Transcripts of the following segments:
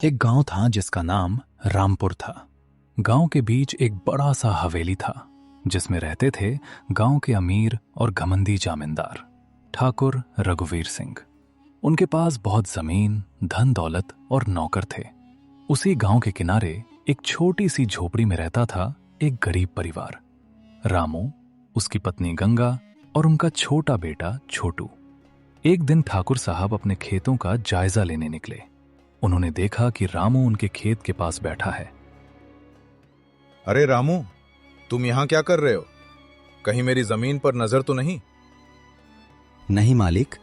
एक गांव था जिसका नाम रामपुर था। गांव के बीच एक बड़ा सा हवेली था जिसमें रहते थे गांव के अमीर और घमंडी जामींदार ठाकुर रघुवीर सिंह। उनके पास बहुत जमीन, धन दौलत और नौकर थे। उसी गांव के किनारे एक छोटी सी झोपड़ी में रहता था एक गरीब परिवार, रामू, उसकी पत्नी गंगा और उनका छोटा बेटा छोटू। एक दिन ठाकुर साहब अपने खेतों का जायजा लेने निकले। उन्होंने देखा कि रामू उनके खेत के पास बैठा है। अरे रामू, तुम यहां क्या कर रहे हो? कहीं मेरी जमीन पर नजर तो नहीं? नहीं मालिक,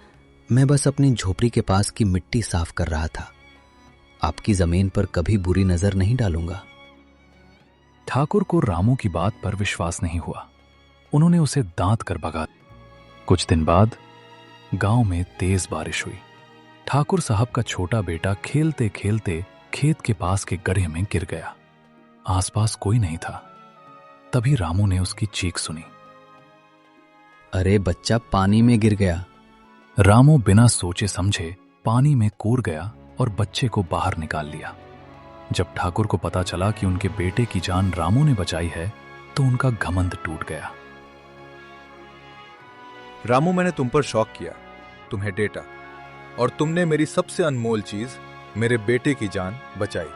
मैं बस अपनी झोपड़ी के पास की मिट्टी साफ कर रहा था। आपकी जमीन पर कभी बुरी नजर नहीं डालूंगा। ठाकुर को रामू की बात पर विश्वास नहीं हुआ। उन्होंने उसे दांत कर भगा दिया। कुछ दिन बाद गांव में तेज बारिश हुई। ठाकुर साहब का छोटा बेटा खेलते खेलते खेत के पास के गड्ढे में गिर गया। आसपास कोई नहीं था। तभी रामू ने उसकी चीख सुनी। अरे बच्चा पानी में गिर गया। रामू बिना सोचे समझे पानी में कूद गया और बच्चे को बाहर निकाल लिया। जब ठाकुर को पता चला कि उनके बेटे की जान रामू ने बचाई है तो उनका घमंड टूट गया। रामू, मैंने तुम पर शौक किया, तुम्हें डेटा, और तुमने मेरी सबसे अनमोल चीज, मेरे बेटे की जान बचाई।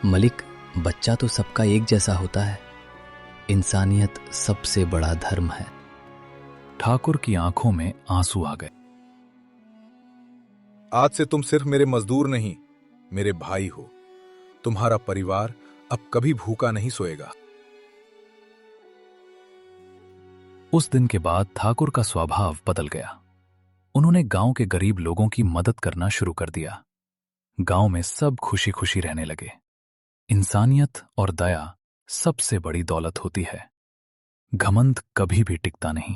मलिक, बच्चा तो सबका एक जैसा होता है। इंसानियत सबसे बड़ा धर्म है। ठाकुर की आंखों में आंसू आ गए। आज से तुम सिर्फ मेरे मजदूर नहीं, मेरे भाई हो। तुम्हारा परिवार अब कभी भूखा नहीं सोएगा। उस दिन के बाद ठाकुर का स्वभाव बदल गया। उन्होंने गांव के गरीब लोगों की मदद करना शुरू कर दिया। गांव में सब खुशी खुशी रहने लगे। इंसानियत और दया सबसे बड़ी दौलत होती है। घमंड कभी भी टिकता नहीं।